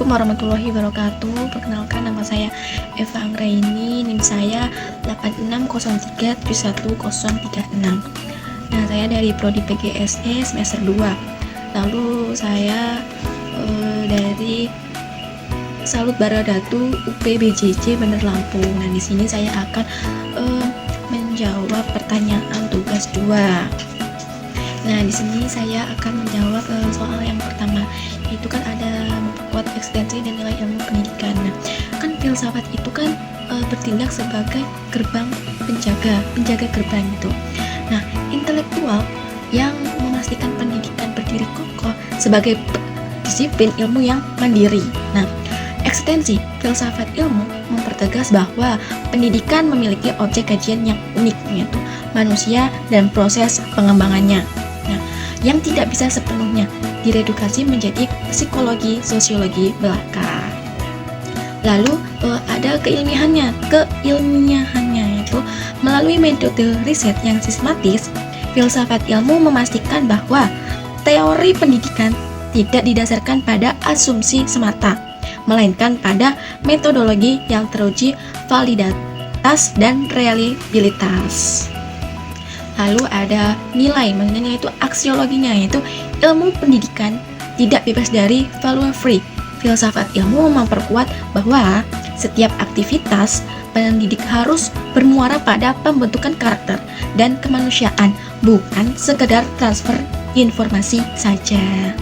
Assalamualaikum warahmatullahi wabarakatuh. Perkenalkan, nama saya Eva Anggraini, NIM saya 8603711036. Nah, saya dari Prodi PGSE semester 2. Lalu saya dari Salut Baradatu UPBJJ Bandar Lampung. Nah, di sini saya akan menjawab pertanyaan tugas 2. Nah, di sini saya akan menjawab soal yang pertama, yaitu kan ada memperkuat eksistensi dan nilai ilmu pendidikan. Nah, kan filsafat itu kan bertindak sebagai gerbang penjaga gerbang itu. Nah, intelektual yang memastikan pendidikan berdiri kokoh sebagai disiplin ilmu yang mandiri. Nah, eksistensi filsafat ilmu mempertegas bahwa pendidikan memiliki objek kajian yang unik, yaitu manusia dan proses pengembangannya. Nah, yang tidak bisa sepenuhnya diredukasi menjadi psikologi, sosiologi belaka. Lalu ada keilmiahannya yaitu melalui metode riset yang sistematis, filsafat ilmu memastikan bahwa teori pendidikan tidak didasarkan pada asumsi semata, melainkan pada metodologi yang teruji validitas dan reliabilitas. Lalu ada nilai, yaitu aksiologinya, yaitu ilmu pendidikan tidak bebas dari value free. Filsafat ilmu memperkuat bahwa setiap aktivitas pendidik harus bermuara pada pembentukan karakter dan kemanusiaan, bukan sekedar transfer informasi saja.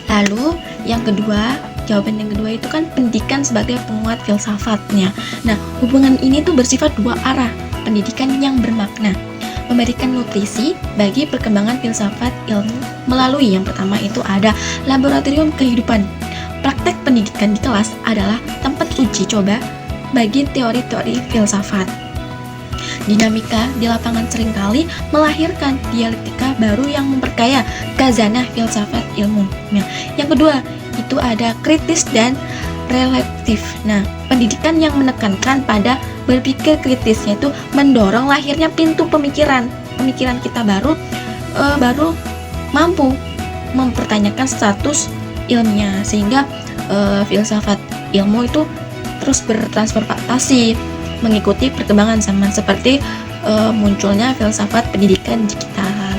Lalu yang kedua, jawaban yang kedua itu kan pendidikan sebagai penguat filsafatnya. Nah, hubungan ini tuh bersifat dua arah, pendidikan yang bermakna, memberikan nutrisi bagi perkembangan filsafat ilmu melalui yang pertama itu ada laboratorium kehidupan. Praktek pendidikan di kelas adalah tempat uji coba bagi teori-teori filsafat. Dinamika di lapangan seringkali melahirkan dialektika baru yang memperkaya khazanah filsafat ilmu. Nah, yang kedua itu ada kritis dan relatif. Nah, pendidikan yang menekankan pada berpikir kritis, yaitu mendorong lahirnya pintu pemikiran kita baru mampu mempertanyakan status ilmiah, sehingga filsafat ilmu itu terus bertransformasi mengikuti perkembangan zaman, seperti munculnya filsafat pendidikan digital.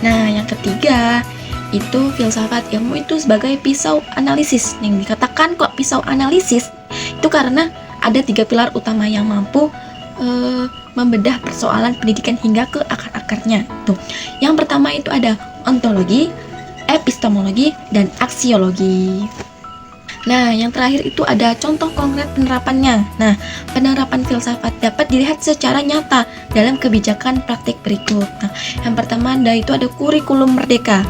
Nah, yang ketiga itu filsafat ilmu itu sebagai pisau analisis. Yang dikatakan kok pisau analisis itu karena ada 3 pilar utama yang mampu membedah persoalan pendidikan hingga ke akar-akarnya. Tuh, yang pertama itu ada ontologi, epistemologi, dan aksiologi. Nah, yang terakhir itu ada contoh konkret penerapannya. Nah, penerapan filsafat dapat dilihat secara nyata dalam kebijakan praktik berikut. Nah, yang pertama itu ada kurikulum merdeka,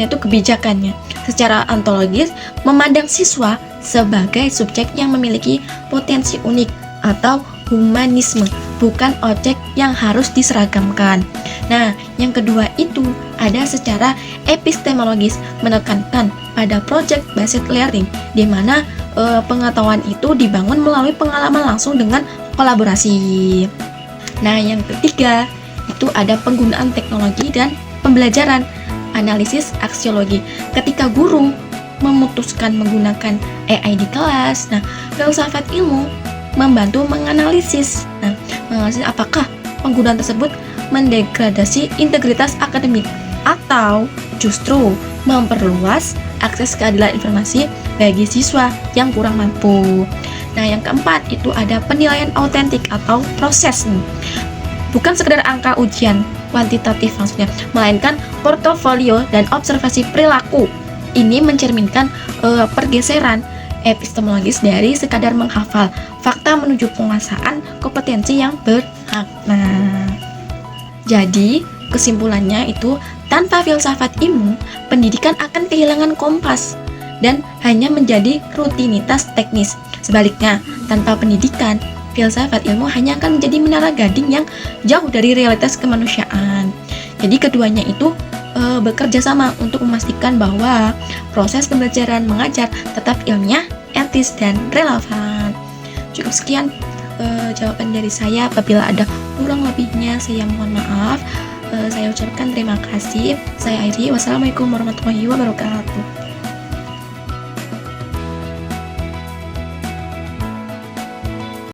yaitu kebijakannya secara ontologis memandang siswa sebagai subjek yang memiliki potensi unik atau humanisme, bukan objek yang harus diseragamkan. Nah, yang kedua itu ada secara epistemologis, menekankan pada project based learning, di mana pengetahuan itu dibangun melalui pengalaman langsung dengan kolaborasi. Nah, yang ketiga itu ada penggunaan teknologi dan pembelajaran, analisis aksiologi. Ketika guru memutuskan menggunakan AI di kelas, nah, filsafat ilmu membantu menganalisis. Nah, menganalisis apakah penggunaan tersebut mendegradasi integritas akademik atau justru memperluas akses keadilan informasi bagi siswa yang kurang mampu. Nah, yang keempat itu ada penilaian autentik atau proses. Bukan sekedar angka ujian kuantitatif maksudnya, melainkan portofolio dan observasi perilaku. Ini mencerminkan pergeseran epistemologis dari sekadar menghafal fakta menuju penguasaan kompetensi yang bermakna. Jadi, kesimpulannya itu tanpa filsafat ilmu, pendidikan akan kehilangan kompas dan hanya menjadi rutinitas teknis. Sebaliknya, tanpa pendidikan, filsafat ilmu hanya akan menjadi menara gading yang jauh dari realitas kemanusiaan. Jadi keduanya itu bekerja sama untuk memastikan bahwa proses pembelajaran mengajar tetap ilmiah, etis, dan relevan. Cukup sekian jawaban dari saya. Apabila ada kurang lebihnya, saya mohon maaf. Saya ucapkan terima kasih. Saya Airi. Wassalamualaikum warahmatullahi wabarakatuh.